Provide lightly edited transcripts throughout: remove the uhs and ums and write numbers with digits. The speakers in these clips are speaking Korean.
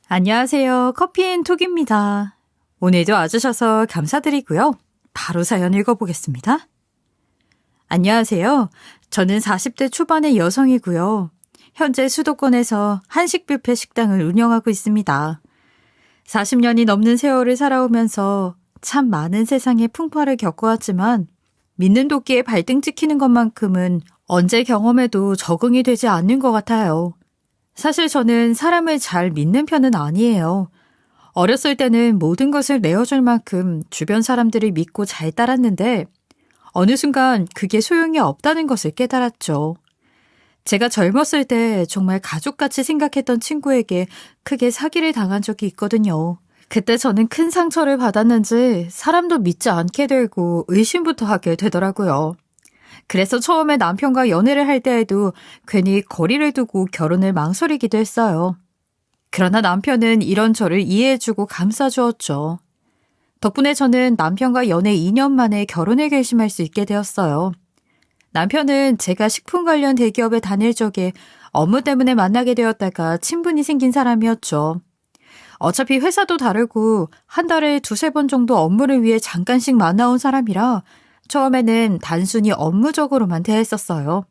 안녕하세요. 커피앤톡입니다. 오늘도 와주셔서 감사드리고요. 바로 사연 읽어보겠습니다. 안녕하세요. 저는 40대 초반의 여성이고요. 현재 수도권에서 한식 뷔페 식당을 운영하고 있습니다. 40년이 넘는 세월을 살아오면서 참 많은 세상의 풍파를 겪어왔지만 믿는 도끼에 발등 찍히는 것만큼은 언제 경험해도 적응이 되지 않는 것 같아요. 사실 저는 사람을 잘 믿는 편은 아니에요. 어렸을 때는 모든 것을 내어줄 만큼 주변 사람들을 믿고 잘 따랐는데 어느 순간 그게 소용이 없다는 것을 깨달았죠. 제가 젊었을 때 정말 가족같이 생각했던 친구에게 크게 사기를 당한 적이 있거든요. 그때 저는 큰 상처를 받았는지 사람도 믿지 않게 되고 의심부터 하게 되더라고요. 그래서 처음에 남편과 연애를 할 때에도 괜히 거리를 두고 결혼을 망설이기도 했어요. 그러나 남편은 이런 저를 이해해주고 감싸주었죠. 덕분에 저는 남편과 연애 2년 만에 결혼을 결심할 수 있게 되었어요. 남편은 제가 식품 관련 대기업에 다닐 적에 업무 때문에 만나게 되었다가 친분이 생긴 사람이었죠. 어차피 회사도 다르고 한 달에 2~3번 정도 업무를 위해 잠깐씩 만나온 사람이라 처음에는 단순히 업무적으로만 대했었어요.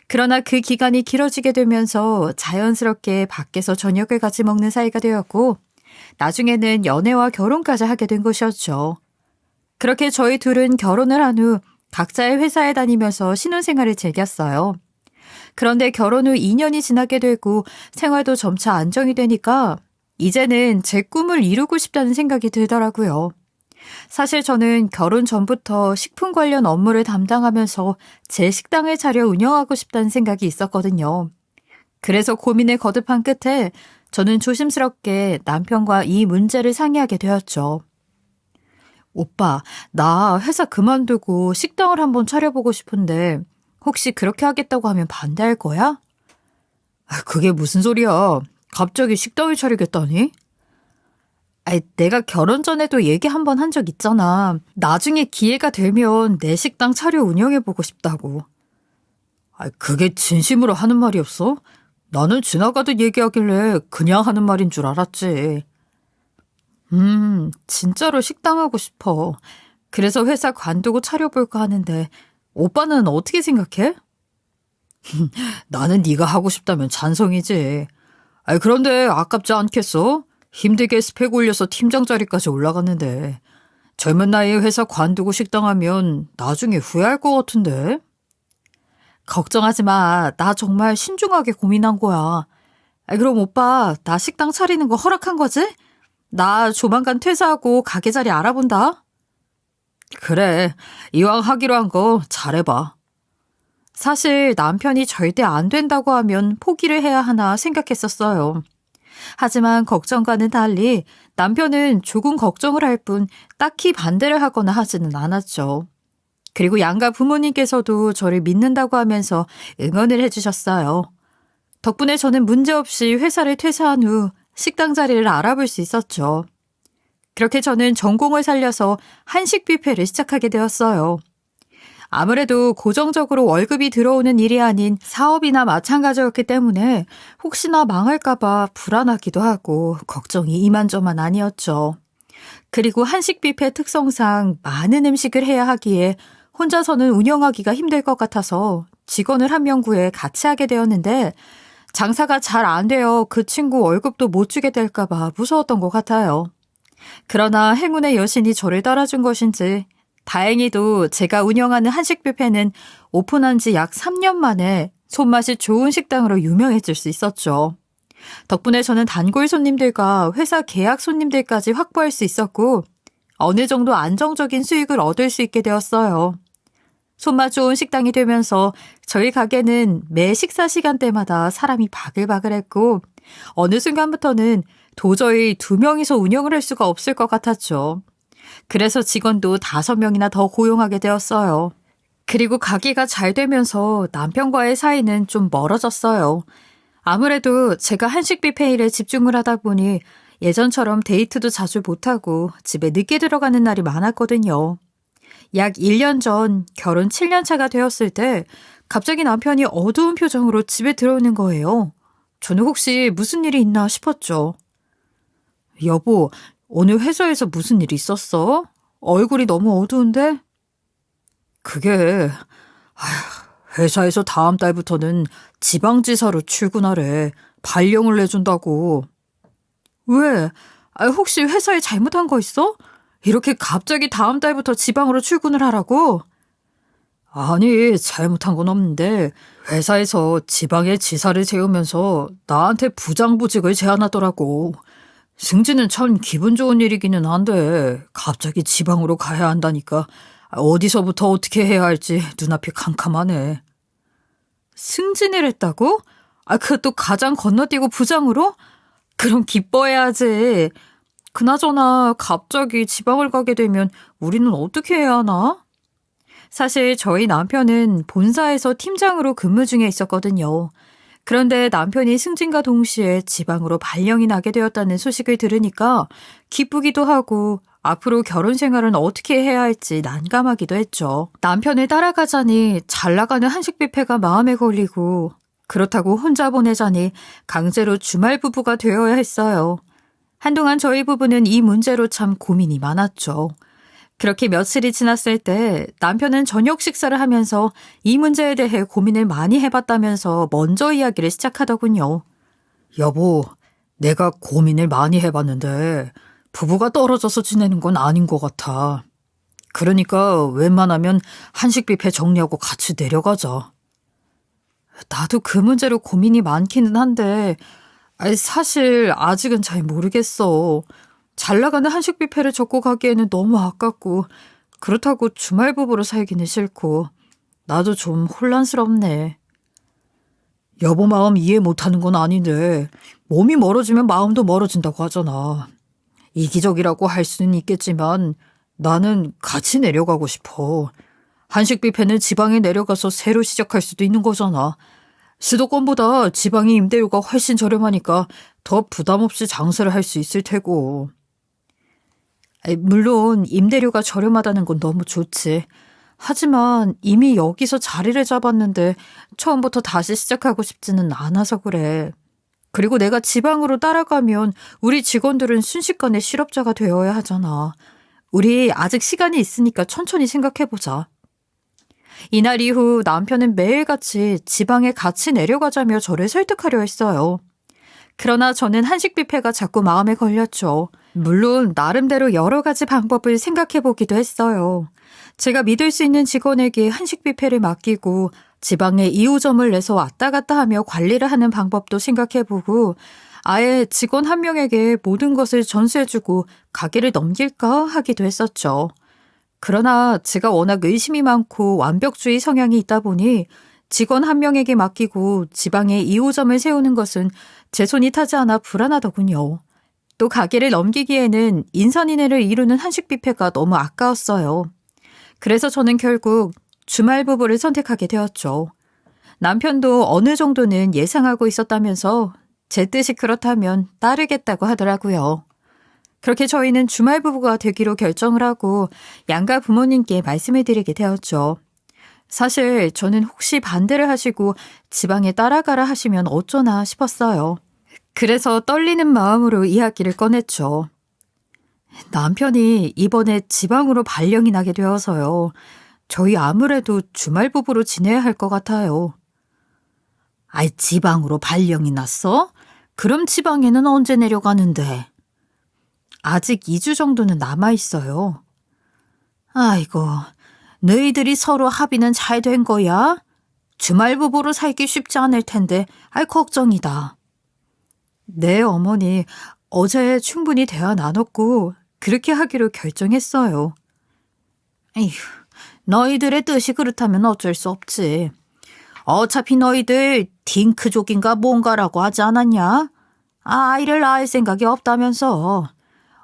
그러나 그 기간이 길어지게 되면서 자연스럽게 밖에서 저녁을 같이 먹는 사이가 되었고 나중에는 연애와 결혼까지 하게 된 것이었죠. 그렇게 저희 둘은 결혼을 한 후 각자의 회사에 다니면서 신혼생활을 즐겼어요. 그런데 결혼 후 2년이 지나게 되고 생활도 점차 안정이 되니까 이제는 제 꿈을 이루고 싶다는 생각이 들더라고요. 사실 저는 결혼 전부터 식품 관련 업무를 담당하면서 제 식당을 차려 운영하고 싶다는 생각이 있었거든요. 그래서 고민을 거듭한 끝에 저는 조심스럽게 남편과 이 문제를 상의하게 되었죠. 오빠, 나 회사 그만두고 식당을 한번 차려보고 싶은데 혹시 그렇게 하겠다고 하면 반대할 거야? 그게 무슨 소리야? 갑자기 식당을 차리겠다니? 내가 결혼 전에도 얘기 한 번 한 적 있잖아. 나중에 기회가 되면 내 식당 차려 운영해보고 싶다고. 그게 진심으로 하는 말이었어? 나는 지나가듯 얘기하길래 그냥 하는 말인 줄 알았지. 진짜로 식당 하고 싶어. 그래서 회사 관두고 차려볼까 하는데 오빠는 어떻게 생각해? 나는 네가 하고 싶다면 찬성이지. 그런데 아깝지 않겠어? 힘들게 스펙 올려서 팀장 자리까지 올라갔는데 젊은 나이에 회사 관두고 식당하면 나중에 후회할 것 같은데? 걱정하지 마. 나 정말 신중하게 고민한 거야. 그럼 오빠 나 식당 차리는 거 허락한 거지? 나 조만간 퇴사하고 가게 자리 알아본다. 그래. 이왕 하기로 한 거 잘해봐. 사실 남편이 절대 안 된다고 하면 포기를 해야 하나 생각했었어요. 하지만 걱정과는 달리 남편은 조금 걱정을 할 뿐 딱히 반대를 하거나 하지는 않았죠. 그리고 양가 부모님께서도 저를 믿는다고 하면서 응원을 해주셨어요. 덕분에 저는 문제없이 회사를 퇴사한 후 식당 자리를 알아볼 수 있었죠. 그렇게 저는 전공을 살려서 한식 뷔페를 시작하게 되었어요. 아무래도 고정적으로 월급이 들어오는 일이 아닌 사업이나 마찬가지였기 때문에 혹시나 망할까봐 불안하기도 하고 걱정이 이만저만 아니었죠. 그리고 한식 뷔페 특성상 많은 음식을 해야 하기에 혼자서는 운영하기가 힘들 것 같아서 직원을 한 명 구해 같이 하게 되었는데 장사가 잘 안 되어 그 친구 월급도 못 주게 될까봐 무서웠던 것 같아요. 그러나 행운의 여신이 저를 따라준 것인지 다행히도 제가 운영하는 한식 뷔페는 오픈한 지 약 3년 만에 손맛이 좋은 식당으로 유명해질 수 있었죠. 덕분에 저는 단골 손님들과 회사 계약 손님들까지 확보할 수 있었고 어느 정도 안정적인 수익을 얻을 수 있게 되었어요. 손맛 좋은 식당이 되면서 저희 가게는 매 식사 시간대마다 사람이 바글바글했고 어느 순간부터는 도저히 2명이서 운영을 할 수가 없을 것 같았죠. 그래서 직원도 5명이나 더 고용하게 되었어요. 그리고 가게가 잘 되면서 남편과의 사이는 좀 멀어졌어요. 아무래도 제가 한식 뷔페 일에 집중을 하다 보니 예전처럼 데이트도 자주 못하고 집에 늦게 들어가는 날이 많았거든요. 약 1년 전 결혼 7년 차가 되었을 때 갑자기 남편이 어두운 표정으로 집에 들어오는 거예요. 저는 혹시 무슨 일이 있나 싶었죠. 여보, 오늘 회사에서 무슨 일 있었어? 얼굴이 너무 어두운데? 그게, 회사에서 다음 달부터는 지방지사로 출근하래. 발령을 내준다고. 왜? 혹시 회사에 잘못한 거 있어? 이렇게 갑자기 다음 달부터 지방으로 출근을 하라고? 아니, 잘못한 건 없는데 회사에서 지방에 지사를 세우면서 나한테 부장보직을 제안하더라고. 승진은 참 기분 좋은 일이기는 한데 갑자기 지방으로 가야 한다니까 어디서부터 어떻게 해야 할지 눈앞이 캄캄하네. 승진을 했다고? 그것도 가장 건너뛰고 부장으로? 그럼 기뻐해야지. 그나저나 갑자기 지방을 가게 되면 우리는 어떻게 해야 하나? 사실 저희 남편은 본사에서 팀장으로 근무 중에 있었거든요. 그런데 남편이 승진과 동시에 지방으로 발령이 나게 되었다는 소식을 들으니까 기쁘기도 하고 앞으로 결혼 생활은 어떻게 해야 할지 난감하기도 했죠. 남편을 따라가자니 잘 나가는 한식 뷔페가 마음에 걸리고 그렇다고 혼자 보내자니 강제로 주말 부부가 되어야 했어요. 한동안 저희 부부는 이 문제로 참 고민이 많았죠. 그렇게 며칠이 지났을 때 남편은 저녁 식사를 하면서 이 문제에 대해 고민을 많이 해봤다면서 먼저 이야기를 시작하더군요. 여보, 내가 고민을 많이 해봤는데 부부가 떨어져서 지내는 건 아닌 것 같아. 그러니까 웬만하면 한식 뷔페 정리하고 같이 내려가자. 나도 그 문제로 고민이 많기는 한데 사실 아직은 잘 모르겠어. 잘 나가는 한식 뷔페를 접고 가기에는 너무 아깝고 그렇다고 주말 부부로 살기는 싫고 나도 좀 혼란스럽네. 여보 마음 이해 못하는 건 아닌데 몸이 멀어지면 마음도 멀어진다고 하잖아. 이기적이라고 할 수는 있겠지만 나는 같이 내려가고 싶어. 한식 뷔페는 지방에 내려가서 새로 시작할 수도 있는 거잖아. 수도권보다 지방의 임대료가 훨씬 저렴하니까 더 부담 없이 장사를 할 수 있을 테고. 물론 임대료가 저렴하다는 건 너무 좋지. 하지만 이미 여기서 자리를 잡았는데 처음부터 다시 시작하고 싶지는 않아서 그래. 그리고 내가 지방으로 따라가면 우리 직원들은 순식간에 실업자가 되어야 하잖아. 우리 아직 시간이 있으니까 천천히 생각해보자. 이날 이후 남편은 매일같이 지방에 같이 내려가자며 저를 설득하려 했어요. 그러나 저는 한식 뷔페가 자꾸 마음에 걸렸죠. 물론 나름대로 여러 가지 방법을 생각해보기도 했어요. 제가 믿을 수 있는 직원에게 한식 뷔페를 맡기고 지방에 2호점을 내서 왔다 갔다 하며 관리를 하는 방법도 생각해보고 아예 직원 한 명에게 모든 것을 전수해주고 가게를 넘길까 하기도 했었죠. 그러나 제가 워낙 의심이 많고 완벽주의 성향이 있다 보니 직원 한 명에게 맡기고 지방에 2호점을 세우는 것은 제 손이 타지 않아 불안하더군요. 또 가게를 넘기기에는 인선인해를 이루는 한식 뷔페가 너무 아까웠어요. 그래서 저는 결국 주말 부부를 선택하게 되었죠. 남편도 어느 정도는 예상하고 있었다면서 제 뜻이 그렇다면 따르겠다고 하더라고요. 그렇게 저희는 주말 부부가 되기로 결정을 하고 양가 부모님께 말씀을 드리게 되었죠. 사실 저는 혹시 반대를 하시고 지방에 따라가라 하시면 어쩌나 싶었어요. 그래서 떨리는 마음으로 이야기를 꺼냈죠. 남편이 이번에 지방으로 발령이 나게 되어서요. 저희 아무래도 주말 부부로 지내야 할 것 같아요. 지방으로 발령이 났어? 그럼 지방에는 언제 내려가는데? 아직 2주 정도는 남아있어요. 아이고, 너희들이 서로 합의는 잘 된 거야? 주말 부부로 살기 쉽지 않을 텐데, 걱정이다. 네, 어머니. 어제 충분히 대화 나눴고 그렇게 하기로 결정했어요. 에휴, 너희들의 뜻이 그렇다면 어쩔 수 없지. 어차피 너희들 딩크족인가 뭔가라고 하지 않았냐? 아이를 낳을 생각이 없다면서.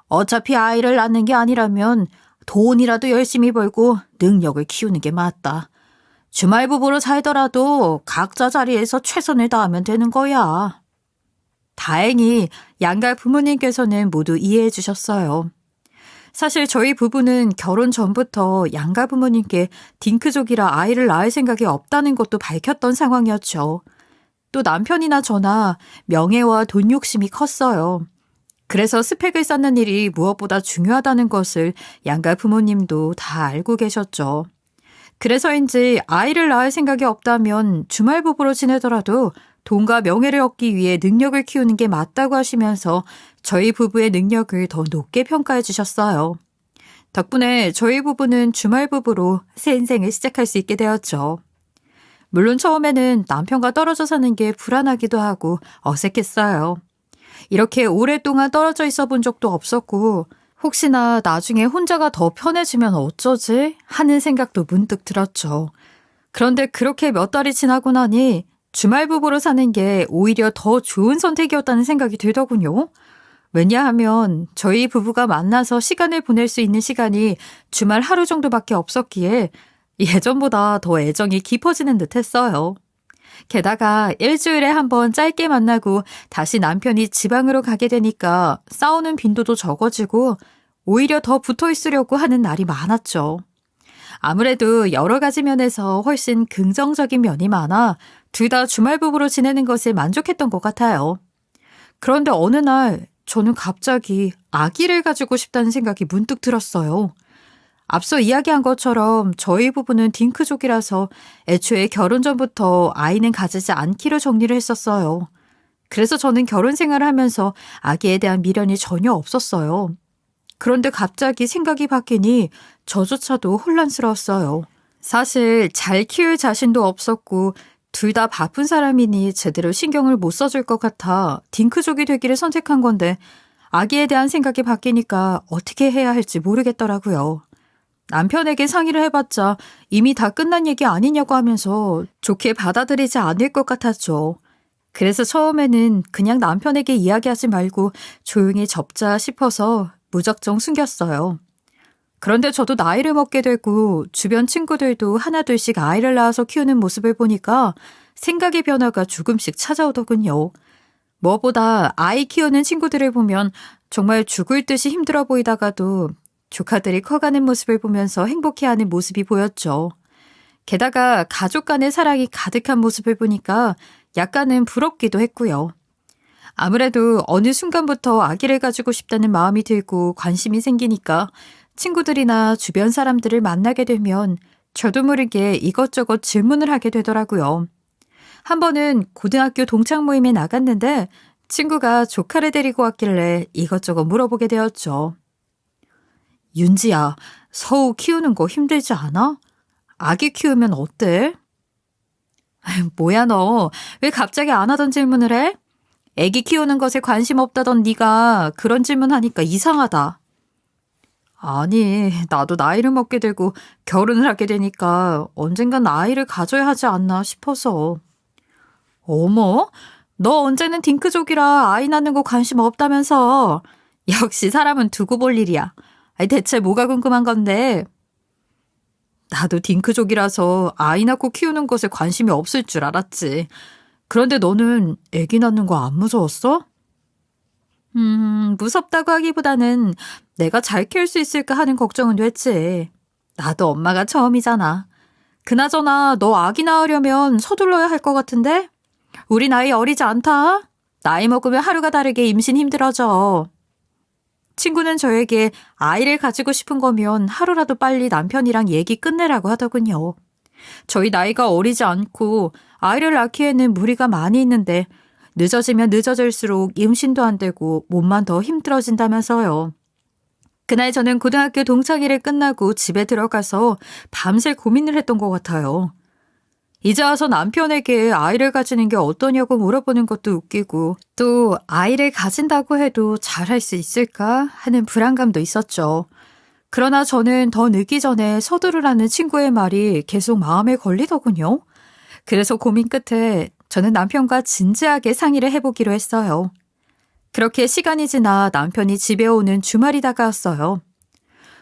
어차피 아이를 낳는 게 아니라면 돈이라도 열심히 벌고 능력을 키우는 게 맞다. 주말 부부로 살더라도 각자 자리에서 최선을 다하면 되는 거야. 다행히 양가 부모님께서는 모두 이해해 주셨어요. 사실 저희 부부는 결혼 전부터 양가 부모님께 딩크족이라 아이를 낳을 생각이 없다는 것도 밝혔던 상황이었죠. 또 남편이나 저나 명예와 돈 욕심이 컸어요. 그래서 스펙을 쌓는 일이 무엇보다 중요하다는 것을 양가 부모님도 다 알고 계셨죠. 그래서인지 아이를 낳을 생각이 없다면 주말 부부로 지내더라도 돈과 명예를 얻기 위해 능력을 키우는 게 맞다고 하시면서 저희 부부의 능력을 더 높게 평가해 주셨어요. 덕분에 저희 부부는 주말 부부로 새 인생을 시작할 수 있게 되었죠. 물론 처음에는 남편과 떨어져 사는 게 불안하기도 하고 어색했어요. 이렇게 오랫동안 떨어져 있어 본 적도 없었고 혹시나 나중에 혼자가 더 편해지면 어쩌지? 하는 생각도 문득 들었죠. 그런데 그렇게 몇 달이 지나고 나니 주말 부부로 사는 게 오히려 더 좋은 선택이었다는 생각이 들더군요. 왜냐하면 저희 부부가 만나서 시간을 보낼 수 있는 시간이 주말 하루 정도밖에 없었기에 예전보다 더 애정이 깊어지는 듯 했어요. 게다가 일주일에 한 번 짧게 만나고 다시 남편이 지방으로 가게 되니까 싸우는 빈도도 적어지고 오히려 더 붙어 있으려고 하는 날이 많았죠. 아무래도 여러 가지 면에서 훨씬 긍정적인 면이 많아 둘 다 주말 부부로 지내는 것에 만족했던 것 같아요. 그런데 어느 날 저는 갑자기 아기를 가지고 싶다는 생각이 문득 들었어요. 앞서 이야기한 것처럼 저희 부부는 딩크족이라서 애초에 결혼 전부터 아이는 가지지 않기로 정리를 했었어요. 그래서 저는 결혼 생활을 하면서 아기에 대한 미련이 전혀 없었어요. 그런데 갑자기 생각이 바뀌니 저조차도 혼란스러웠어요. 사실 잘 키울 자신도 없었고 둘 다 바쁜 사람이니 제대로 신경을 못 써줄 것 같아 딩크족이 되기를 선택한 건데 아기에 대한 생각이 바뀌니까 어떻게 해야 할지 모르겠더라고요. 남편에게 상의를 해봤자 이미 다 끝난 얘기 아니냐고 하면서 좋게 받아들이지 않을 것 같았죠. 그래서 처음에는 그냥 남편에게 이야기하지 말고 조용히 접자 싶어서 무작정 숨겼어요. 그런데 저도 나이를 먹게 되고 주변 친구들도 하나둘씩 아이를 낳아서 키우는 모습을 보니까 생각의 변화가 조금씩 찾아오더군요. 무엇보다 아이 키우는 친구들을 보면 정말 죽을 듯이 힘들어 보이다가도 조카들이 커가는 모습을 보면서 행복해하는 모습이 보였죠. 게다가 가족 간의 사랑이 가득한 모습을 보니까 약간은 부럽기도 했고요. 아무래도 어느 순간부터 아기를 가지고 싶다는 마음이 들고 관심이 생기니까 친구들이나 주변 사람들을 만나게 되면 저도 모르게 이것저것 질문을 하게 되더라고요. 한 번은 고등학교 동창 모임에 나갔는데 친구가 조카를 데리고 왔길래 이것저것 물어보게 되었죠. 윤지야, 서우 키우는 거 힘들지 않아? 아기 키우면 어때? 뭐야 너, 왜 갑자기 안 하던 질문을 해? 애기 키우는 것에 관심 없다던 네가 그런 질문하니까 이상하다. 아니, 나도 나이를 먹게 되고 결혼을 하게 되니까 언젠간 아이를 가져야 하지 않나 싶어서. 어머, 너 언제는 딩크족이라 아이 낳는 거 관심 없다면서. 역시 사람은 두고 볼 일이야. 아니, 대체 뭐가 궁금한 건데? 나도 딩크족이라서 아이 낳고 키우는 것에 관심이 없을 줄 알았지. 그런데 너는 애기 낳는 거 안 무서웠어? 무섭다고 하기보다는 내가 잘 키울 수 있을까 하는 걱정은 됐지. 나도 엄마가 처음이잖아. 그나저나 너 아기 낳으려면 서둘러야 할 것 같은데? 우리 나이 어리지 않다? 나이 먹으면 하루가 다르게 임신 힘들어져. 친구는 저에게 아이를 가지고 싶은 거면 하루라도 빨리 남편이랑 얘기 끝내라고 하더군요. 저희 나이가 어리지 않고 아이를 낳기에는 무리가 많이 있는데 늦어지면 늦어질수록 임신도 안 되고 몸만 더 힘들어진다면서요. 그날 저는 고등학교 동창회를 끝나고 집에 들어가서 밤새 고민을 했던 것 같아요. 이제 와서 남편에게 아이를 가지는 게 어떠냐고 물어보는 것도 웃기고 또 아이를 가진다고 해도 잘할 수 있을까 하는 불안감도 있었죠. 그러나 저는 더 늦기 전에 서두르라는 친구의 말이 계속 마음에 걸리더군요. 그래서 고민 끝에 저는 남편과 진지하게 상의를 해보기로 했어요. 그렇게 시간이 지나 남편이 집에 오는 주말이 다가왔어요.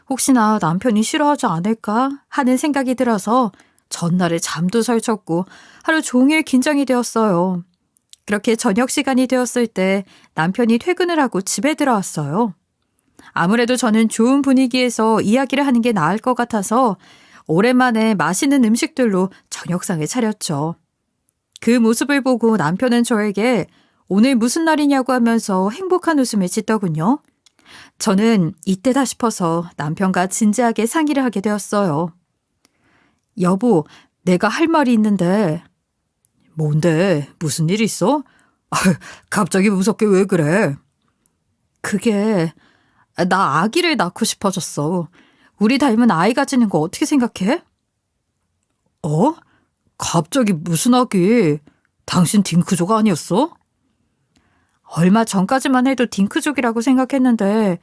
혹시나 남편이 싫어하지 않을까 하는 생각이 들어서 전날에 잠도 설쳤고 하루 종일 긴장이 되었어요. 그렇게 저녁 시간이 되었을 때 남편이 퇴근을 하고 집에 들어왔어요. 아무래도 저는 좋은 분위기에서 이야기를 하는 게 나을 것 같아서 오랜만에 맛있는 음식들로 저녁상을 차렸죠. 그 모습을 보고 남편은 저에게 오늘 무슨 날이냐고 하면서 행복한 웃음을 짓더군요. 저는 이때다 싶어서 남편과 진지하게 상의를 하게 되었어요. 여보, 내가 할 말이 있는데. 뭔데? 무슨 일 있어? 갑자기 무섭게 왜 그래? 그게 나 아기를 낳고 싶어졌어. 우리 닮은 아이 가지는 거 어떻게 생각해? 어? 갑자기 무슨 아기? 당신 딩크족 아니었어? 얼마 전까지만 해도 딩크족이라고 생각했는데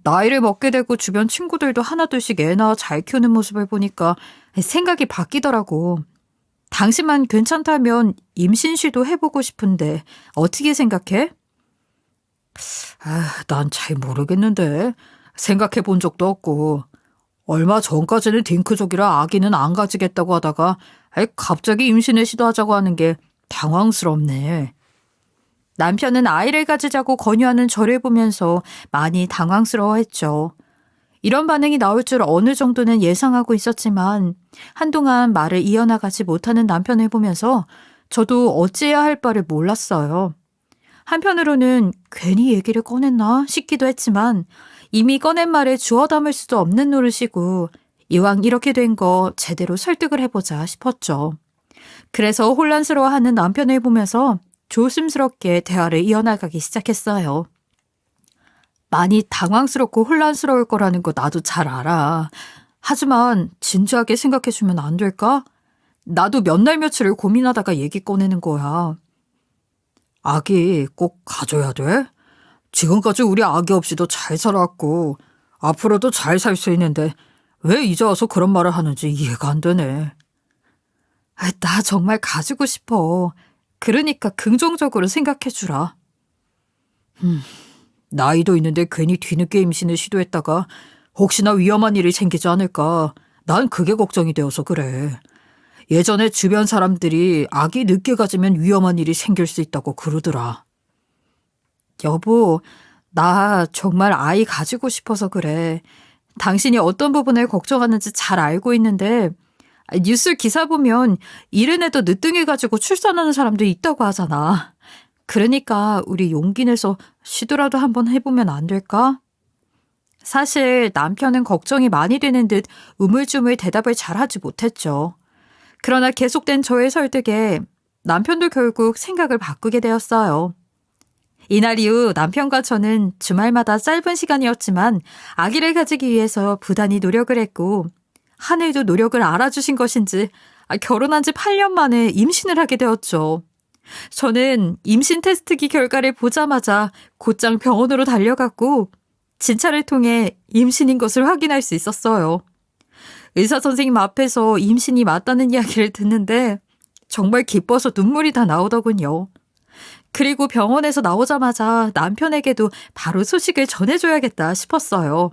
나이를 먹게 되고 주변 친구들도 하나둘씩 애 낳아 잘 키우는 모습을 보니까 생각이 바뀌더라고. 당신만 괜찮다면 임신 시도 해보고 싶은데 어떻게 생각해? 난 잘 모르겠는데. 생각해 본 적도 없고. 얼마 전까지는 딩크족이라 아기는 안 가지겠다고 하다가 갑자기 임신을 시도하자고 하는 게 당황스럽네. 남편은 아이를 가지자고 권유하는 저를 보면서 많이 당황스러워했죠. 이런 반응이 나올 줄 어느 정도는 예상하고 있었지만 한동안 말을 이어나가지 못하는 남편을 보면서 저도 어찌해야 할 바를 몰랐어요. 한편으로는 괜히 얘기를 꺼냈나 싶기도 했지만 이미 꺼낸 말에 주워 담을 수도 없는 노릇이고 이왕 이렇게 된 거 제대로 설득을 해보자 싶었죠. 그래서 혼란스러워하는 남편을 보면서 조심스럽게 대화를 이어나가기 시작했어요. 많이 당황스럽고 혼란스러울 거라는 거 나도 잘 알아. 하지만 진지하게 생각해주면 안 될까? 나도 몇 날 며칠을 고민하다가 얘기 꺼내는 거야. 아기 꼭 가져야 돼? 지금까지 우리 아기 없이도 잘 살아왔고 앞으로도 잘 살 수 있는데 왜 이제 와서 그런 말을 하는지 이해가 안 되네. 나 정말 가지고 싶어. 그러니까 긍정적으로 생각해주라. 나이도 있는데 괜히 뒤늦게 임신을 시도했다가 혹시나 위험한 일이 생기지 않을까. 난 그게 걱정이 되어서 그래. 예전에 주변 사람들이 아기 늦게 가지면 위험한 일이 생길 수 있다고 그러더라. 여보, 나 정말 아이 가지고 싶어서 그래. 당신이 어떤 부분을 걱정하는지 잘 알고 있는데 뉴스 기사 보면 이른 애도 늦둥이 가지고 출산하는 사람도 있다고 하잖아. 그러니까 우리 용기 내서 시도라도 한번 해보면 안 될까? 사실 남편은 걱정이 많이 되는 듯 우물쭈물 대답을 잘하지 못했죠. 그러나 계속된 저의 설득에 남편도 결국 생각을 바꾸게 되었어요. 이날 이후 남편과 저는 주말마다 짧은 시간이었지만 아기를 가지기 위해서 부단히 노력을 했고 하늘도 노력을 알아주신 것인지 결혼한 지 8년 만에 임신을 하게 되었죠. 저는 임신 테스트기 결과를 보자마자 곧장 병원으로 달려갔고 진찰을 통해 임신인 것을 확인할 수 있었어요. 의사 선생님 앞에서 임신이 맞다는 이야기를 듣는데 정말 기뻐서 눈물이 다 나오더군요. 그리고 병원에서 나오자마자 남편에게도 바로 소식을 전해줘야겠다 싶었어요.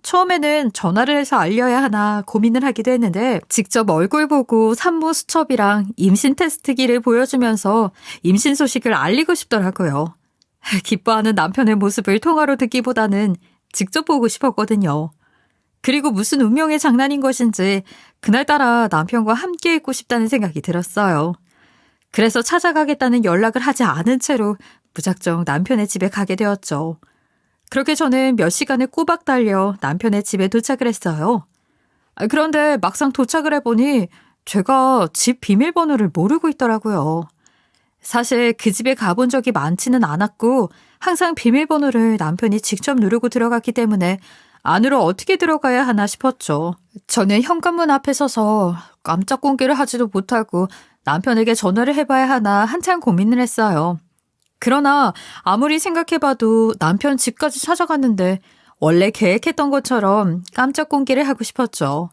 처음에는 전화를 해서 알려야 하나 고민을 하기도 했는데 직접 얼굴 보고 산모 수첩이랑 임신 테스트기를 보여주면서 임신 소식을 알리고 싶더라고요. 기뻐하는 남편의 모습을 통화로 듣기보다는 직접 보고 싶었거든요. 그리고 무슨 운명의 장난인 것인지 그날따라 남편과 함께 있고 싶다는 생각이 들었어요. 그래서 찾아가겠다는 연락을 하지 않은 채로 무작정 남편의 집에 가게 되었죠. 그렇게 저는 몇 시간을 꼬박 달려 남편의 집에 도착을 했어요. 그런데 막상 도착을 해보니 제가 집 비밀번호를 모르고 있더라고요. 사실 그 집에 가본 적이 많지는 않았고 항상 비밀번호를 남편이 직접 누르고 들어갔기 때문에 안으로 어떻게 들어가야 하나 싶었죠. 저는 현관문 앞에 서서 깜짝 공개를 하지도 못하고 남편에게 전화를 해봐야 하나 한참 고민을 했어요. 그러나 아무리 생각해봐도 남편 집까지 찾아갔는데 원래 계획했던 것처럼 깜짝 공개를 하고 싶었죠.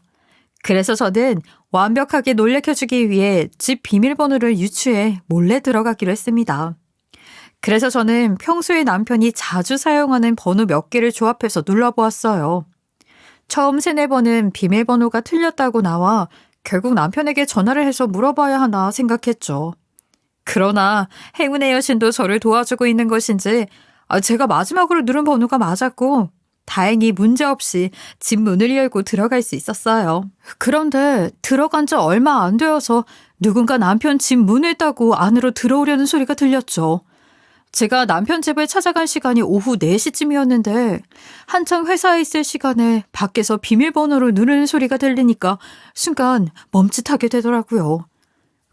그래서 저는 완벽하게 놀래켜주기 위해 집 비밀번호를 유추해 몰래 들어가기로 했습니다. 그래서 저는 평소에 남편이 자주 사용하는 번호 몇 개를 조합해서 눌러보았어요. 처음 3-4번은 비밀번호가 틀렸다고 나와 결국 남편에게 전화를 해서 물어봐야 하나 생각했죠. 그러나 행운의 여신도 저를 도와주고 있는 것인지 제가 마지막으로 누른 번호가 맞았고 다행히 문제없이 집 문을 열고 들어갈 수 있었어요. 그런데 들어간 지 얼마 안 되어서 누군가 남편 집 문을 따고 안으로 들어오려는 소리가 들렸죠. 제가 남편 집을 찾아간 시간이 오후 4시쯤이었는데 한창 회사에 있을 시간에 밖에서 비밀번호를 누르는 소리가 들리니까 순간 멈칫하게 되더라고요.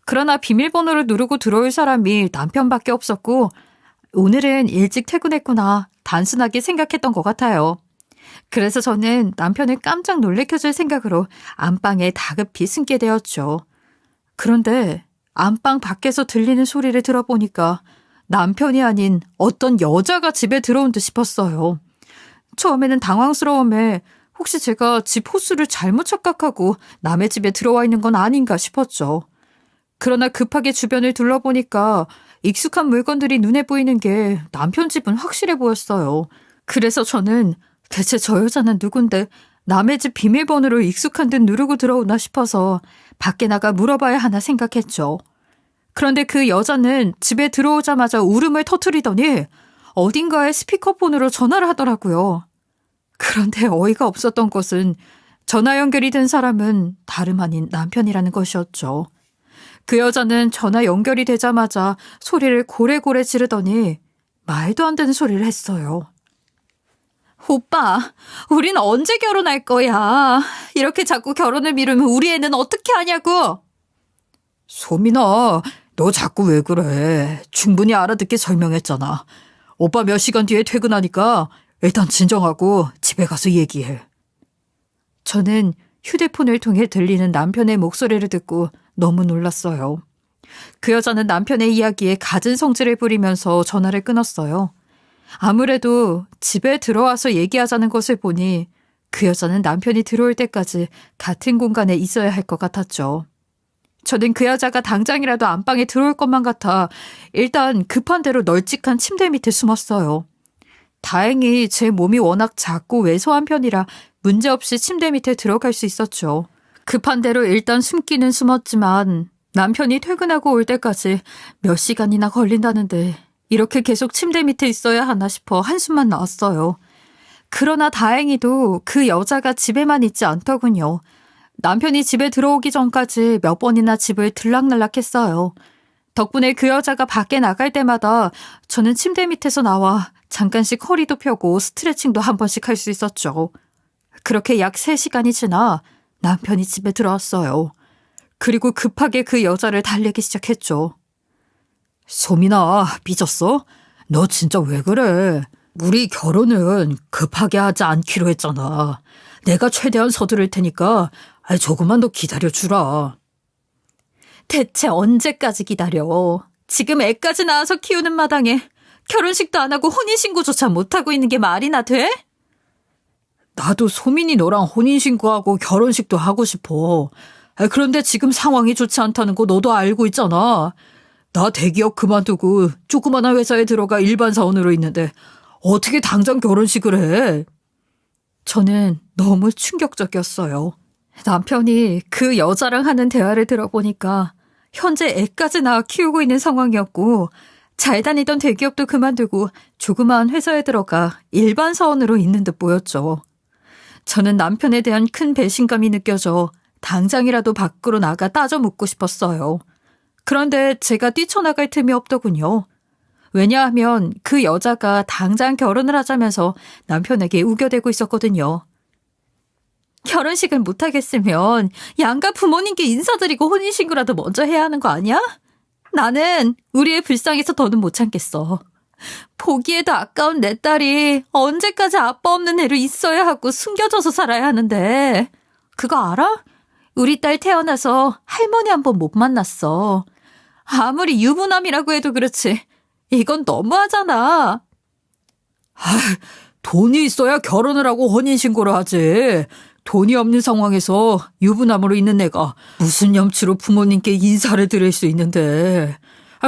그러나 비밀번호를 누르고 들어올 사람이 남편밖에 없었고 오늘은 일찍 퇴근했구나 단순하게 생각했던 것 같아요. 그래서 저는 남편을 깜짝 놀래켜줄 생각으로 안방에 다급히 숨게 되었죠. 그런데 안방 밖에서 들리는 소리를 들어보니까 남편이 아닌 어떤 여자가 집에 들어온 듯 싶었어요. 처음에는 당황스러움에 혹시 제가 집 호수를 잘못 착각하고 남의 집에 들어와 있는 건 아닌가 싶었죠. 그러나 급하게 주변을 둘러보니까 익숙한 물건들이 눈에 보이는 게 남편 집은 확실해 보였어요. 그래서 저는 대체 저 여자는 누군데 남의 집 비밀번호를 익숙한 듯 누르고 들어오나 싶어서 밖에 나가 물어봐야 하나 생각했죠. 그런데 그 여자는 집에 들어오자마자 울음을 터뜨리더니 어딘가에 스피커폰으로 전화를 하더라고요. 그런데 어이가 없었던 것은 전화 연결이 된 사람은 다름 아닌 남편이라는 것이었죠. 그 여자는 전화 연결이 되자마자 소리를 고래고래 지르더니 말도 안 되는 소리를 했어요. 오빠, 우린 언제 결혼할 거야? 이렇게 자꾸 결혼을 미루면 우리 애는 어떻게 하냐고? 소민아, 너 자꾸 왜 그래? 충분히 알아듣게 설명했잖아. 오빠 몇 시간 뒤에 퇴근하니까 일단 진정하고 집에 가서 얘기해. 저는 휴대폰을 통해 들리는 남편의 목소리를 듣고 너무 놀랐어요. 그 여자는 남편의 이야기에 갖은 성질을 부리면서 전화를 끊었어요. 아무래도 집에 들어와서 얘기하자는 것을 보니 그 여자는 남편이 들어올 때까지 같은 공간에 있어야 할 것 같았죠. 저는 그 여자가 당장이라도 안방에 들어올 것만 같아 일단 급한 대로 널찍한 침대 밑에 숨었어요. 다행히 제 몸이 워낙 작고 왜소한 편이라 문제없이 침대 밑에 들어갈 수 있었죠. 급한 대로 일단 숨기는 숨었지만 남편이 퇴근하고 올 때까지 몇 시간이나 걸린다는데 이렇게 계속 침대 밑에 있어야 하나 싶어 한숨만 나왔어요. 그러나 다행히도 그 여자가 집에만 있지 않더군요. 남편이 집에 들어오기 전까지 몇 번이나 집을 들락날락했어요. 덕분에 그 여자가 밖에 나갈 때마다 저는 침대 밑에서 나와 잠깐씩 허리도 펴고 스트레칭도 한 번씩 할 수 있었죠. 그렇게 약 3시간이 지나 남편이 집에 들어왔어요. 그리고 급하게 그 여자를 달래기 시작했죠. 소민아, 삐졌어? 너 진짜 왜 그래? 우리 결혼은 급하게 하지 않기로 했잖아. 내가 최대한 서두를 테니까 조금만 더 기다려주라. 대체 언제까지 기다려? 지금 애까지 낳아서 키우는 마당에 결혼식도 안 하고 혼인신고조차 못하고 있는 게 말이나 돼? 나도 소민이 너랑 혼인신고하고 결혼식도 하고 싶어. 그런데 지금 상황이 좋지 않다는 거 너도 알고 있잖아. 나 대기업 그만두고 조그마한 회사에 들어가 일반 사원으로 있는데 어떻게 당장 결혼식을 해? 저는 너무 충격적이었어요. 남편이 그 여자랑 하는 대화를 들어보니까 현재 애까지 낳아 키우고 있는 상황이었고 잘 다니던 대기업도 그만두고 조그마한 회사에 들어가 일반 사원으로 있는 듯 보였죠. 저는 남편에 대한 큰 배신감이 느껴져 당장이라도 밖으로 나가 따져 묻고 싶었어요. 그런데 제가 뛰쳐나갈 틈이 없더군요. 왜냐하면 그 여자가 당장 결혼을 하자면서 남편에게 우겨대고 있었거든요. 결혼식을 못하겠으면 양가 부모님께 인사드리고 혼인신고라도 먼저 해야 하는 거 아니야? 나는 우리 애 불쌍해서 더는 못 참겠어. 보기에도 아까운 내 딸이 언제까지 아빠 없는 애로 있어야 하고 숨겨져서 살아야 하는데 그거 알아? 우리 딸 태어나서 할머니 한 번 못 만났어. 아무리 유부남이라고 해도 그렇지 이건 너무하잖아. 돈이 있어야 결혼을 하고 혼인신고를 하지. 돈이 없는 상황에서 유부남으로 있는 내가 무슨 염치로 부모님께 인사를 드릴 수 있는데.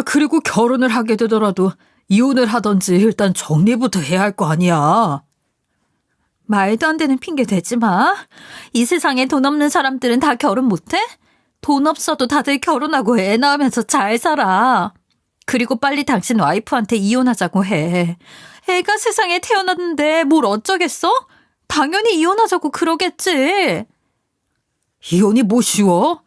그리고 결혼을 하게 되더라도 이혼을 하던지 일단 정리부터 해야 할 거 아니야. 말도 안 되는 핑계 대지 마. 이 세상에 돈 없는 사람들은 다 결혼 못해? 돈 없어도 다들 결혼하고 애 낳으면서 잘 살아. 그리고 빨리 당신 와이프한테 이혼하자고 해. 애가 세상에 태어났는데 뭘 어쩌겠어? 당연히 이혼하자고 그러겠지. 이혼이 뭐 쉬워?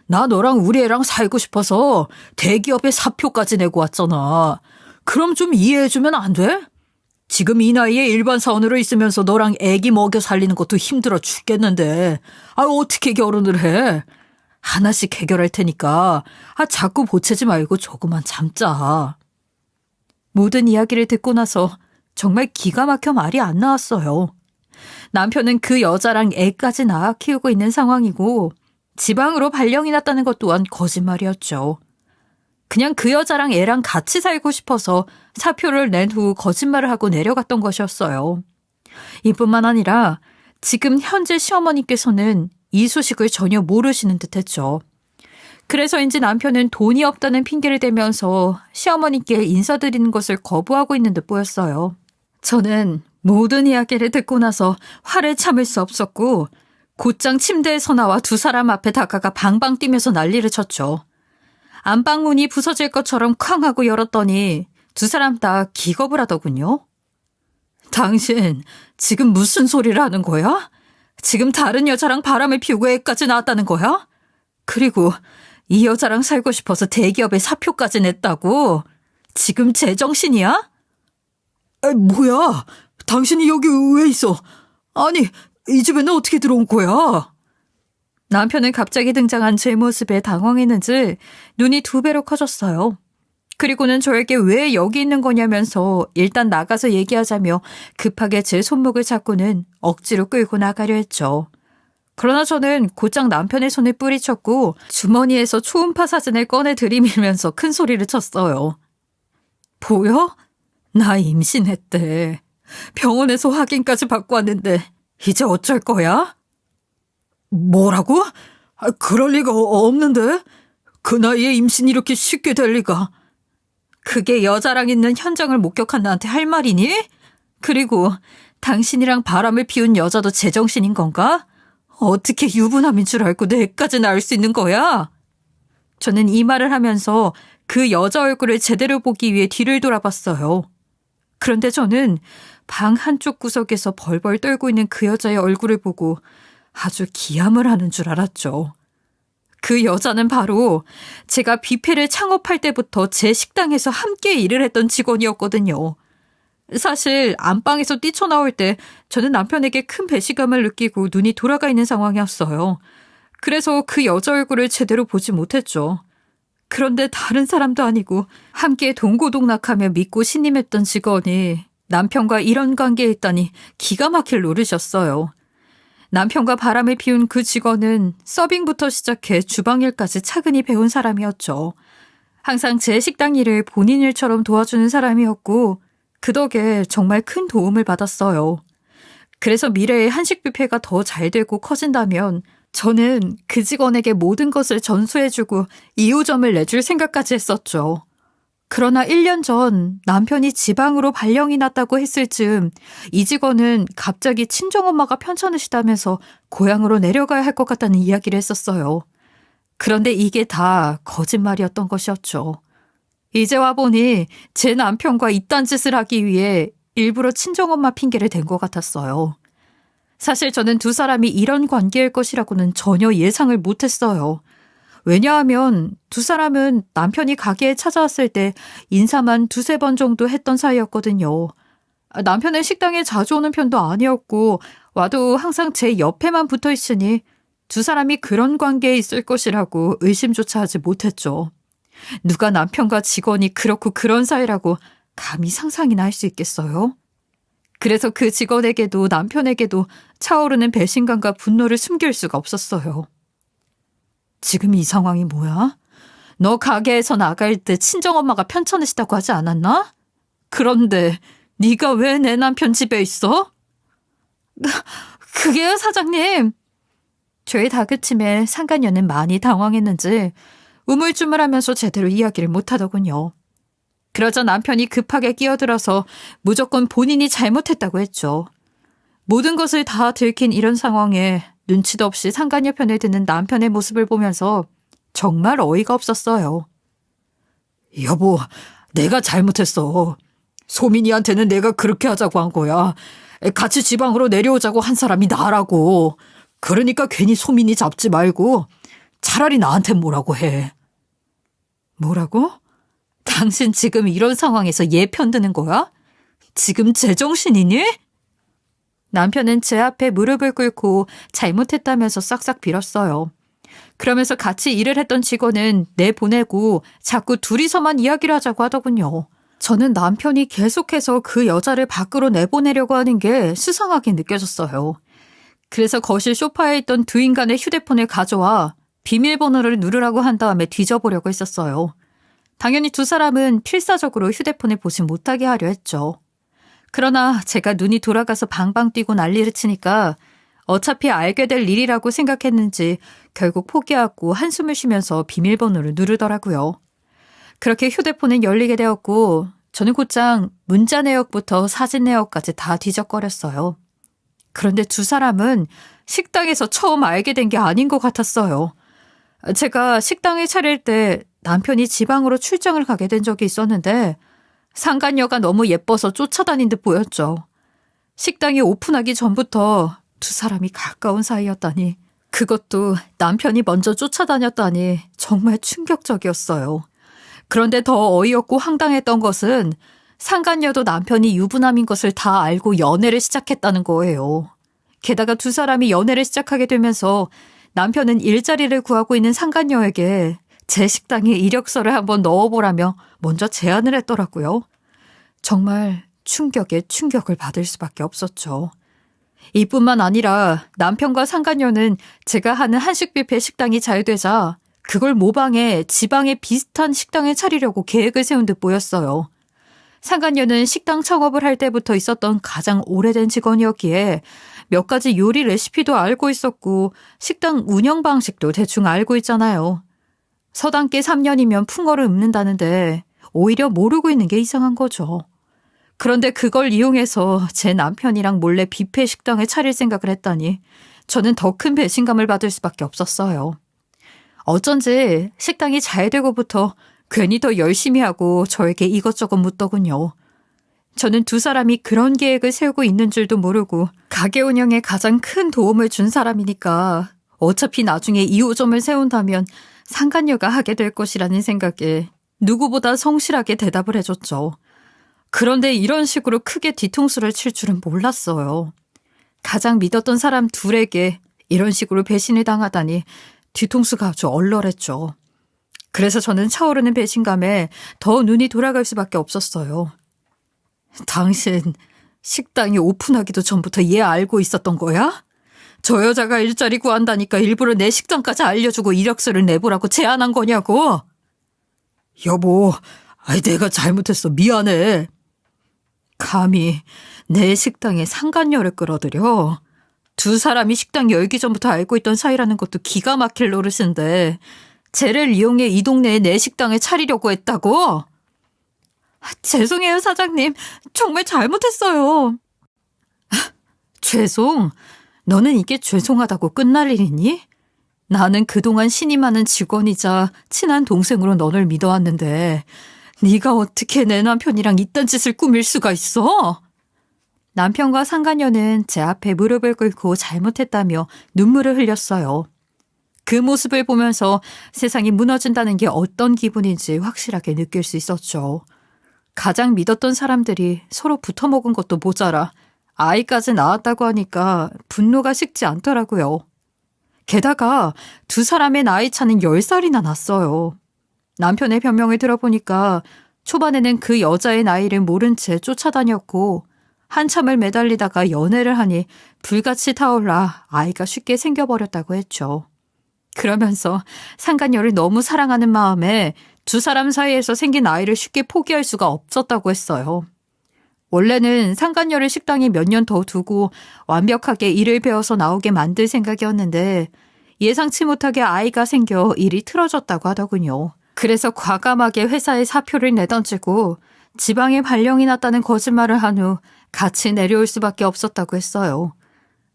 나 너랑 우리 애랑 살고 싶어서 대기업에 사표까지 내고 왔잖아. 그럼 좀 이해해주면 안 돼? 지금 이 나이에 일반 사원으로 있으면서 너랑 애기 먹여 살리는 것도 힘들어 죽겠는데 어떻게 결혼을 해? 하나씩 해결할 테니까 자꾸 보채지 말고 조금만 참자. 모든 이야기를 듣고 나서 정말 기가 막혀 말이 안 나왔어요. 남편은 그 여자랑 애까지 낳아 키우고 있는 상황이고 지방으로 발령이 났다는 것 또한 거짓말이었죠. 그냥 그 여자랑 애랑 같이 살고 싶어서 사표를 낸 후 거짓말을 하고 내려갔던 것이었어요. 이뿐만 아니라 지금 현재 시어머니께서는 이 소식을 전혀 모르시는 듯했죠. 그래서인지 남편은 돈이 없다는 핑계를 대면서 시어머니께 인사드리는 것을 거부하고 있는 듯 보였어요. 저는 모든 이야기를 듣고 나서 화를 참을 수 없었고 곧장 침대에서 나와 두 사람 앞에 다가가 방방 뛰면서 난리를 쳤죠. 안방문이 부서질 것처럼 쾅 하고 열었더니 두 사람 다 기겁을 하더군요. 당신 지금 무슨 소리를 하는 거야? 지금 다른 여자랑 바람을 피우고 애까지 낳았다는 거야? 그리고 이 여자랑 살고 싶어서 대기업에 사표까지 냈다고? 지금 제정신이야? 뭐야? 당신이 여기 왜 있어? 아니, 이 집에는 어떻게 들어온 거야? 남편은 갑자기 등장한 제 모습에 당황했는지 눈이 2배로 커졌어요. 그리고는 저에게 왜 여기 있는 거냐면서 일단 나가서 얘기하자며 급하게 제 손목을 잡고는 억지로 끌고 나가려 했죠. 그러나 저는 곧장 남편의 손을 뿌리쳤고 주머니에서 초음파 사진을 꺼내 들이밀면서 큰 소리를 쳤어요. 보여? 나 임신했대. 병원에서 확인까지 받고 왔는데 이제 어쩔 거야? 뭐라고? 그럴 리가 없는데? 그 나이에 임신이 이렇게 쉽게 될 리가. 그게 여자랑 있는 현장을 목격한 나한테 할 말이니? 그리고 당신이랑 바람을 피운 여자도 제정신인 건가? 어떻게 유부남인 줄 알고 내까지 낳을 수 있는 거야? 저는 이 말을 하면서 그 여자 얼굴을 제대로 보기 위해 뒤를 돌아봤어요. 그런데 저는 방 한쪽 구석에서 벌벌 떨고 있는 그 여자의 얼굴을 보고 아주 기함을 하는 줄 알았죠. 그 여자는 바로 제가 뷔페를 창업할 때부터 제 식당에서 함께 일을 했던 직원이었거든요. 사실 안방에서 뛰쳐나올 때 저는 남편에게 큰 배신감을 느끼고 눈이 돌아가 있는 상황이었어요. 그래서 그 여자 얼굴을 제대로 보지 못했죠. 그런데 다른 사람도 아니고 함께 동고동락하며 믿고 신임했던 직원이 남편과 이런 관계에 있다니 기가 막힐 노릇이었어요. 남편과 바람을 피운 그 직원은 서빙부터 시작해 주방일까지 차근히 배운 사람이었죠. 항상 제 식당 일을 본인 일처럼 도와주는 사람이었고 그 덕에 정말 큰 도움을 받았어요. 그래서 미래에 한식 뷔페가 더 잘 되고 커진다면 저는 그 직원에게 모든 것을 전수해주고 2호점을 내줄 생각까지 했었죠. 그러나 1년 전 남편이 지방으로 발령이 났다고 했을 즈음 이 직원은 갑자기 친정엄마가 편찮으시다면서 고향으로 내려가야 할 것 같다는 이야기를 했었어요. 그런데 이게 다 거짓말이었던 것이었죠. 이제 와보니 제 남편과 이딴 짓을 하기 위해 일부러 친정엄마 핑계를 댄 것 같았어요. 사실 저는 두 사람이 이런 관계일 것이라고는 전혀 예상을 못했어요. 왜냐하면 두 사람은 남편이 가게에 찾아왔을 때 인사만 2-3번 정도 했던 사이였거든요. 남편은 식당에 자주 오는 편도 아니었고 와도 항상 제 옆에만 붙어 있으니 두 사람이 그런 관계에 있을 것이라고 의심조차 하지 못했죠. 누가 남편과 직원이 그렇고 그런 사이라고 감히 상상이나 할 수 있겠어요? 그래서 그 직원에게도 남편에게도 차오르는 배신감과 분노를 숨길 수가 없었어요. 지금 이 상황이 뭐야? 너 가게에서 나갈 때 친정엄마가 편찮으시다고 하지 않았나? 그런데 네가 왜 내 남편 집에 있어? 그게요, 사장님. 저의 다그침에 상간녀는 많이 당황했는지 우물쭈물하면서 제대로 이야기를 못하더군요. 그러자 남편이 급하게 끼어들어서 무조건 본인이 잘못했다고 했죠. 모든 것을 다 들킨 이런 상황에 눈치도 없이 상간녀 편에 드는 남편의 모습을 보면서 정말 어이가 없었어요. 여보, 내가 잘못했어. 소민이한테는 내가 그렇게 하자고 한 거야. 같이 지방으로 내려오자고 한 사람이 나라고. 그러니까 괜히 소민이 잡지 말고 차라리 나한테 뭐라고 해. 뭐라고? 당신 지금 이런 상황에서 얘 편드는 거야? 지금 제정신이니? 남편은 제 앞에 무릎을 꿇고 잘못했다면서 싹싹 빌었어요. 그러면서 같이 일을 했던 직원은 내보내고 자꾸 둘이서만 이야기를 하자고 하더군요. 저는 남편이 계속해서 그 여자를 밖으로 내보내려고 하는 게 수상하게 느껴졌어요. 그래서 거실 소파에 있던 두 인간의 휴대폰을 가져와 비밀번호를 누르라고 한 다음에 뒤져보려고 했었어요. 당연히 두 사람은 필사적으로 휴대폰을 보지 못하게 하려 했죠. 그러나 제가 눈이 돌아가서 방방 뛰고 난리를 치니까 어차피 알게 될 일이라고 생각했는지 결국 포기하고 한숨을 쉬면서 비밀번호를 누르더라고요. 그렇게 휴대폰은 열리게 되었고 저는 곧장 문자 내역부터 사진 내역까지 다 뒤적거렸어요. 그런데 두 사람은 식당에서 처음 알게 된 게 아닌 것 같았어요. 제가 식당을 차릴 때 남편이 지방으로 출장을 가게 된 적이 있었는데 상간녀가 너무 예뻐서 쫓아다닌 듯 보였죠. 식당이 오픈하기 전부터 두 사람이 가까운 사이였다니, 그것도 남편이 먼저 쫓아다녔다니 정말 충격적이었어요. 그런데 더 어이없고 황당했던 것은 상간녀도 남편이 유부남인 것을 다 알고 연애를 시작했다는 거예요. 게다가 두 사람이 연애를 시작하게 되면서 남편은 일자리를 구하고 있는 상간녀에게 제 식당에 이력서를 한번 넣어보라며 먼저 제안을 했더라고요. 정말 충격에 충격을 받을 수밖에 없었죠. 이뿐만 아니라 남편과 상간녀는 제가 하는 한식 뷔페 식당이 잘 되자 그걸 모방해 지방에 비슷한 식당을 차리려고 계획을 세운 듯 보였어요. 상간녀는 식당 창업을 할 때부터 있었던 가장 오래된 직원이었기에 몇 가지 요리 레시피도 알고 있었고 식당 운영 방식도 대충 알고 있잖아요. 서당계 3년이면 풍어를 읊는다는데 오히려 모르고 있는 게 이상한 거죠. 그런데 그걸 이용해서 제 남편이랑 몰래 뷔페 식당을 차릴 생각을 했다니 저는 더 큰 배신감을 받을 수밖에 없었어요. 어쩐지 식당이 잘 되고부터 괜히 더 열심히 하고 저에게 이것저것 묻더군요. 저는 두 사람이 그런 계획을 세우고 있는 줄도 모르고 가게 운영에 가장 큰 도움을 준 사람이니까 어차피 나중에 2호점을 세운다면 상간녀가 하게 될 것이라는 생각에 누구보다 성실하게 대답을 해줬죠. 그런데 이런 식으로 크게 뒤통수를 칠 줄은 몰랐어요. 가장 믿었던 사람 둘에게 이런 식으로 배신을 당하다니 뒤통수가 아주 얼얼했죠. 그래서 저는 차오르는 배신감에 더 눈이 돌아갈 수밖에 없었어요. 당신 식당이 오픈하기도 전부터 얘 알고 있었던 거야? 저 여자가 일자리 구한다니까 일부러 내 식당까지 알려주고 이력서를 내보라고 제안한 거냐고? 여보, 내가 잘못했어. 미안해. 감히 내 식당에 상간녀를 끌어들여? 두 사람이 식당 열기 전부터 알고 있던 사이라는 것도 기가 막힐 노릇인데 쟤를 이용해 이 동네에 내 식당을 차리려고 했다고? 죄송해요, 사장님. 정말 잘못했어요. 죄송? 너는 이게 죄송하다고 끝날 일이니? 나는 그동안 신임하는 직원이자 친한 동생으로 너를 믿어왔는데 네가 어떻게 내 남편이랑 이딴 짓을 꾸밀 수가 있어? 남편과 상간녀는 제 앞에 무릎을 꿇고 잘못했다며 눈물을 흘렸어요. 그 모습을 보면서 세상이 무너진다는 게 어떤 기분인지 확실하게 느낄 수 있었죠. 가장 믿었던 사람들이 서로 붙어먹은 것도 모자라 아이까지 낳았다고 하니까 분노가 식지 않더라고요. 게다가 두 사람의 나이 차는 10살이나 났어요. 남편의 변명을 들어보니까 초반에는 그 여자의 나이를 모른 채 쫓아다녔고 한참을 매달리다가 연애를 하니 불같이 타올라 아이가 쉽게 생겨버렸다고 했죠. 그러면서 상간녀를 너무 사랑하는 마음에 두 사람 사이에서 생긴 아이를 쉽게 포기할 수가 없었다고 했어요. 원래는 상간녀를 식당에 몇 년 더 두고 완벽하게 일을 배워서 나오게 만들 생각이었는데 예상치 못하게 아이가 생겨 일이 틀어졌다고 하더군요. 그래서 과감하게 회사에 사표를 내던지고 지방에 발령이 났다는 거짓말을 한 후 같이 내려올 수밖에 없었다고 했어요.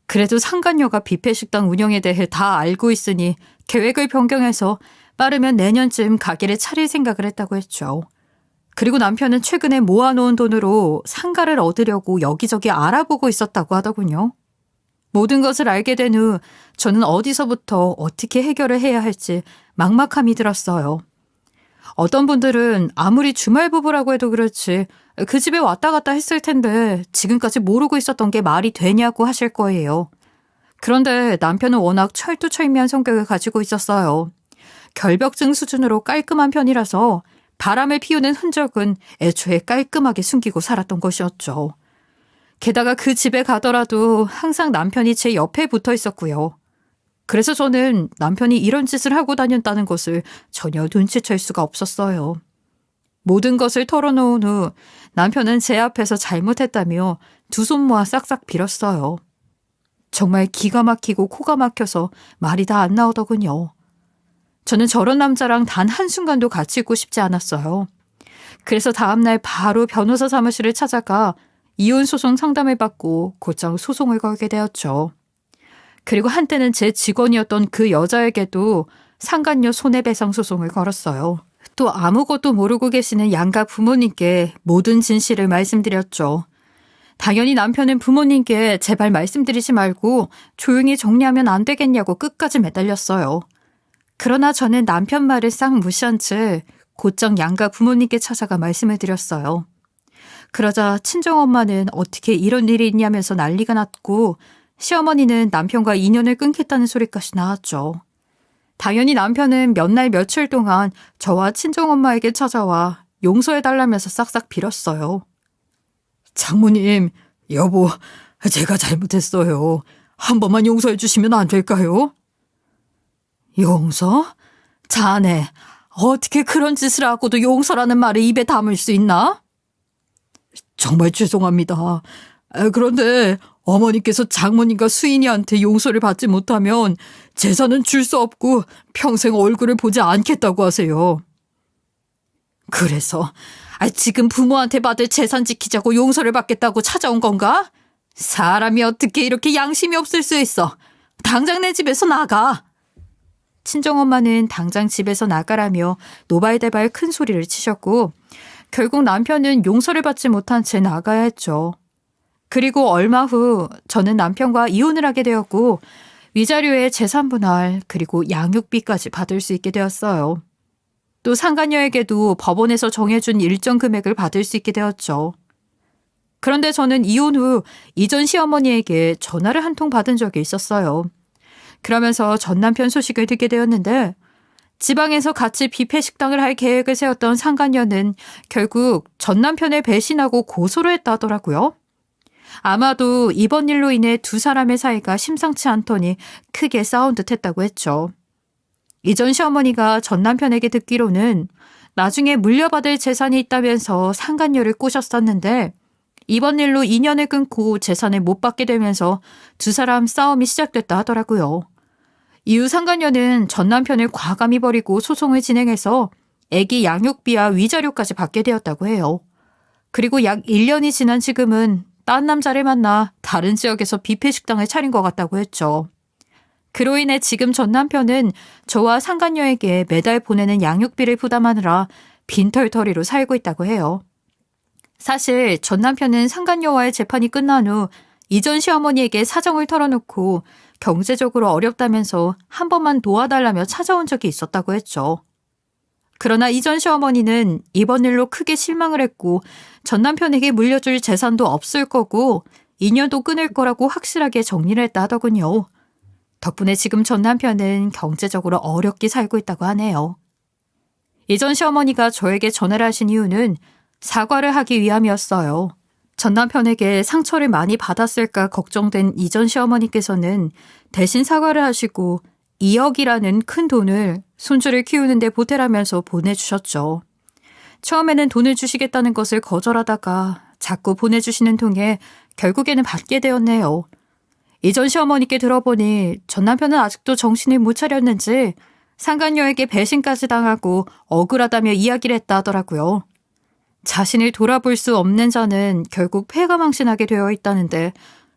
그래도 상간녀가 뷔페 식당 운영에 대해 다 알고 있으니 계획을 변경해서 빠르면 내년쯤 가게를 차릴 생각을 했다고 했죠. 그리고 남편은 최근에 모아놓은 돈으로 상가를 얻으려고 여기저기 알아보고 있었다고 하더군요. 모든 것을 알게 된 후 저는 어디서부터 어떻게 해결을 해야 할지 막막함이 들었어요. 어떤 분들은 아무리 주말 부부라고 해도 그렇지 그 집에 왔다 갔다 했을 텐데 지금까지 모르고 있었던 게 말이 되냐고 하실 거예요. 그런데 남편은 워낙 철두철미한 성격을 가지고 있었어요. 결벽증 수준으로 깔끔한 편이라서 바람을 피우는 흔적은 애초에 깔끔하게 숨기고 살았던 것이었죠. 게다가 그 집에 가더라도 항상 남편이 제 옆에 붙어 있었고요. 그래서 저는 남편이 이런 짓을 하고 다녔다는 것을 전혀 눈치챌 수가 없었어요. 모든 것을 털어놓은 후 남편은 제 앞에서 잘못했다며 두 손 모아 싹싹 빌었어요. 정말 기가 막히고 코가 막혀서 말이 다 안 나오더군요. 저는 저런 남자랑 단 한순간도 같이 있고 싶지 않았어요. 그래서 다음날 바로 변호사 사무실을 찾아가 이혼소송 상담을 받고 곧장 소송을 걸게 되었죠. 그리고 한때는 제 직원이었던 그 여자에게도 상간녀 손해배상 소송을 걸었어요. 또 아무것도 모르고 계시는 양가 부모님께 모든 진실을 말씀드렸죠. 당연히 남편은 부모님께 제발 말씀드리지 말고 조용히 정리하면 안 되겠냐고 끝까지 매달렸어요. 그러나 저는 남편 말을 싹 무시한 채 곧장 양가 부모님께 찾아가 말씀을 드렸어요. 그러자 친정엄마는 어떻게 이런 일이 있냐면서 난리가 났고 시어머니는 남편과 인연을 끊겠다는 소리까지 나왔죠. 당연히 남편은 몇 날 며칠 동안 저와 친정엄마에게 찾아와 용서해달라면서 싹싹 빌었어요. 장모님, 여보, 제가 잘못했어요. 한 번만 용서해 주시면 안 될까요? 용서? 자네, 어떻게 그런 짓을 하고도 용서라는 말을 입에 담을 수 있나? 정말 죄송합니다. 그런데 어머니께서 장모님과 수인이한테 용서를 받지 못하면 재산은 줄 수 없고 평생 얼굴을 보지 않겠다고 하세요. 그래서 지금 부모한테 받을 재산 지키자고 용서를 받겠다고 찾아온 건가? 사람이 어떻게 이렇게 양심이 없을 수 있어. 당장 내 집에서 나가. 친정엄마는 당장 집에서 나가라며 노발대발 큰 소리를 치셨고 결국 남편은 용서를 받지 못한 채 나가야 했죠. 그리고 얼마 후 저는 남편과 이혼을 하게 되었고 위자료의 재산분할 그리고 양육비까지 받을 수 있게 되었어요. 또 상간녀에게도 법원에서 정해준 일정 금액을 받을 수 있게 되었죠. 그런데 저는 이혼 후 이전 시어머니에게 전화를 한 통 받은 적이 있었어요. 그러면서 전 남편 소식을 듣게 되었는데 지방에서 같이 뷔페 식당을 할 계획을 세웠던 상간녀는 결국 전 남편을 배신하고 고소를 했다 하더라고요. 아마도 이번 일로 인해 두 사람의 사이가 심상치 않더니 크게 싸운 듯 했다고 했죠. 이전 시어머니가 전 남편에게 듣기로는 나중에 물려받을 재산이 있다면서 상간녀를 꼬셨었는데 이번 일로 인연을 끊고 재산을 못 받게 되면서 두 사람 싸움이 시작됐다 하더라고요. 이후 상간녀는 전 남편을 과감히 버리고 소송을 진행해서 아기 양육비와 위자료까지 받게 되었다고 해요. 그리고 약 1년이 지난 지금은 딴 남자를 만나 다른 지역에서 뷔페 식당을 차린 것 같다고 했죠. 그로 인해 지금 전 남편은 저와 상간녀에게 매달 보내는 양육비를 부담하느라 빈털터리로 살고 있다고 해요. 사실 전 남편은 상간녀와의 재판이 끝난 후 이전 시어머니에게 사정을 털어놓고 경제적으로 어렵다면서 한 번만 도와달라며 찾아온 적이 있었다고 했죠. 그러나 이전 시어머니는 이번 일로 크게 실망을 했고 전 남편에게 물려줄 재산도 없을 거고 인연도 끊을 거라고 확실하게 정리를 했다 하더군요. 덕분에 지금 전 남편은 경제적으로 어렵게 살고 있다고 하네요. 이전 시어머니가 저에게 전화를 하신 이유는 사과를 하기 위함이었어요. 전 남편에게 상처를 많이 받았을까 걱정된 이전 시어머니께서는 대신 사과를 하시고 2억이라는 큰 돈을 손주를 키우는 데 보태라면서 보내주셨죠. 처음에는 돈을 주시겠다는 것을 거절하다가 자꾸 보내주시는 통에 결국에는 받게 되었네요. 이전 시어머니께 들어보니 전 남편은 아직도 정신을 못 차렸는지 상간녀에게 배신까지 당하고 억울하다며 이야기를 했다 하더라고요. 자신을 돌아볼 수 없는 자는 결국 패가망신하게 되어 있다는데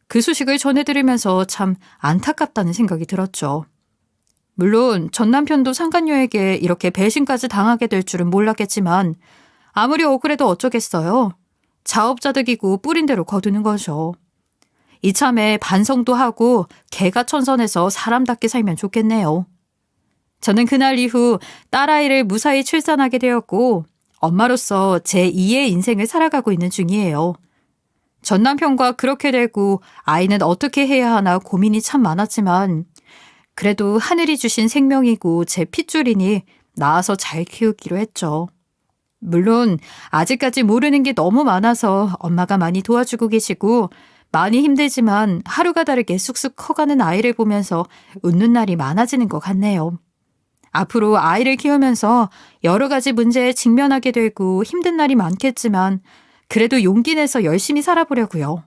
그 소식을 전해들으면서 참 안타깝다는 생각이 들었죠. 물론 전 남편도 상간녀에게 이렇게 배신까지 당하게 될 줄은 몰랐겠지만 아무리 억울해도 어쩌겠어요. 자업자득이고 뿌린 대로 거두는 거죠. 이참에 반성도 하고 개가천선해서 사람답게 살면 좋겠네요. 저는 그날 이후 딸아이를 무사히 출산하게 되었고 엄마로서 제2의 인생을 살아가고 있는 중이에요. 전 남편과 그렇게 되고 아이는 어떻게 해야 하나 고민이 참 많았지만 그래도 하늘이 주신 생명이고 제 핏줄이니 낳아서 잘 키우기로 했죠. 물론 아직까지 모르는 게 너무 많아서 엄마가 많이 도와주고 계시고 많이 힘들지만 하루가 다르게 쑥쑥 커가는 아이를 보면서 웃는 날이 많아지는 것 같네요. 앞으로 아이를 키우면서 여러 가지 문제에 직면하게 되고 힘든 날이 많겠지만 그래도 용기 내서 열심히 살아보려고요.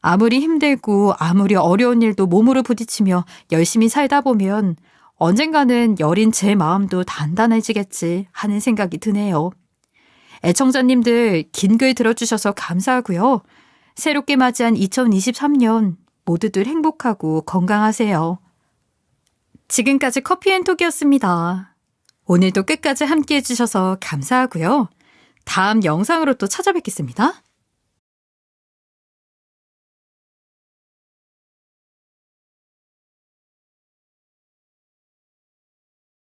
아무리 힘들고 아무리 어려운 일도 몸으로 부딪히며 열심히 살다 보면 언젠가는 여린 제 마음도 단단해지겠지 하는 생각이 드네요. 애청자님들 긴 글 들어주셔서 감사하고요. 새롭게 맞이한 2023년 모두들 행복하고 건강하세요. 지금까지 커피앤톡이었습니다. 오늘도 끝까지 함께해 주셔서 감사하고요. 다음 영상으로 또 찾아뵙겠습니다.